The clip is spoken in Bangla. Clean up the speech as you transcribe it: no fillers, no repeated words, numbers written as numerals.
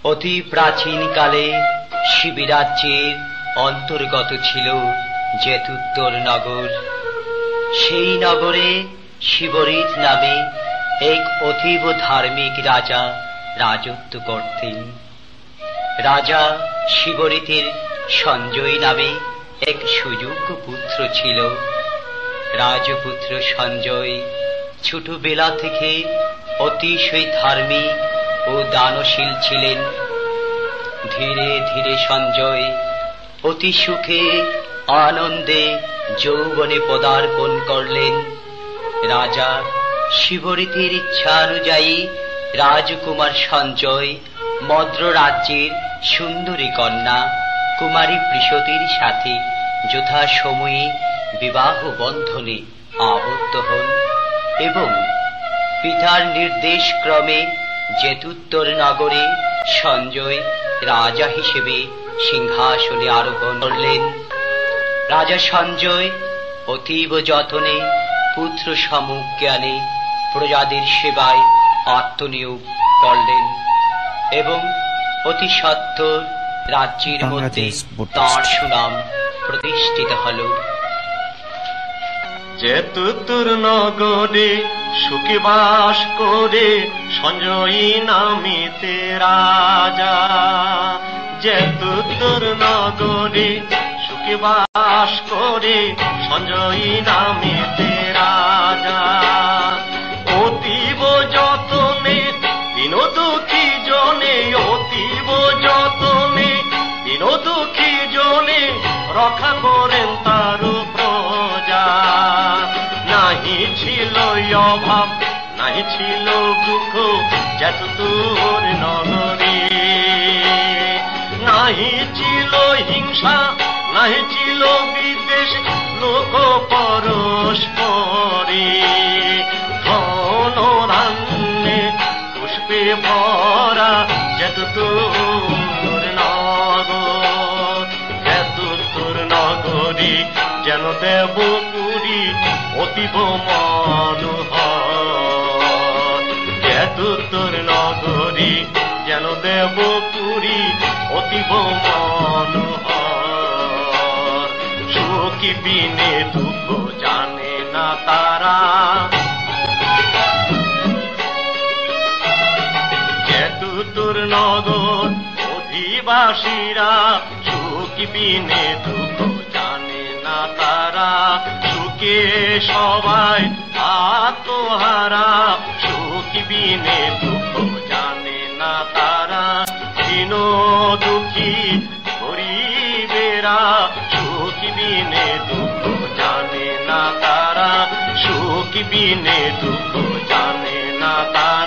অতি প্রাচীন কালে শিবিরাজ্যের অন্তর্গত ছিল জেতুত্তর নগর। সেই নগরে শিবরিত নামে এক অতীব ধার্মিক রাজা রাজত্ব করতেন। রাজা শিবরিতের সঞ্জয় নামে এক সুযোগ্য পুত্র ছিল। রাজপুত্র সঞ্জয় ছোটবেলা থেকে অতিশয় ধার্মিক ও দানশীল ছিলেন। ধীরে ধীরে সঞ্জয় অতি সুখে আনন্দে যৌবনে পদার্পণ করলেন। রাজা শিবরিতের ইচ্ছানুযায়ী রাজকুমার সঞ্জয় মদ্র রাজ্যের সুন্দরী কন্যা কুমারী পৃষতির সাথে যথাসময়ে বিবাহ বন্ধনে আবদ্ধ হন এবং পিতার নির্দেশ ক্রমে জেতুত্তর নগরে সঞ্জয় রাজা হিসেবে সিংহাসনে আরোহণ করলেন। রাজা সঞ্জয় অতীব যত্নে পুত্র সমজ্ঞানে প্রজাদের সেবায় আত্মনিয়োগ করলেন এবং অতি সত্বর রাজ্যের মধ্যে তাঁর সুনাম প্রতিষ্ঠিত হল। জেতুত্তর নগরে সুখে বাস করে সঞ্জয়ী নামেতে রাজা। জেতুত্তর নগরে সুখে বাস করে সঞ্জয়ী নামেতে রাজা। অতীব যতনে দিন দুঃখী জনে, অতীব যতনে দিন দুঃখী জনে রক্ষা করেন তার প্রজা। নাহি ছিল অভাব, নাহি ছিল দুঃখ জেতুত্তর নগরে। নাহি ছিল হিংসা, নাহি ছিল বিদ্বেষ লোক পরস্পরে। ধন ধান্যে পুষ্পে ভরা জেতুত্তর নগর। জেতুত্তর নগরী যেন দেবপুরী অতীব মনোহর। জেতুত্তর নগরী যেন দেবপুরী অতীব মনোহর। সুখী বিনে দুঃখ জানে না তারা। জেতুত্তর নগর অধিবাসীরা সুখী বিনে দুঃখ জানে না তারা। সুখে সবাই আত্মহারা, সুখী বিনে দুঃখ জানে না তারা। দীন দুঃখী গরিবেরা সুখী বিনে দুঃখ জানে না তারা। সুখী বিনে দুঃখ জানে না তারা।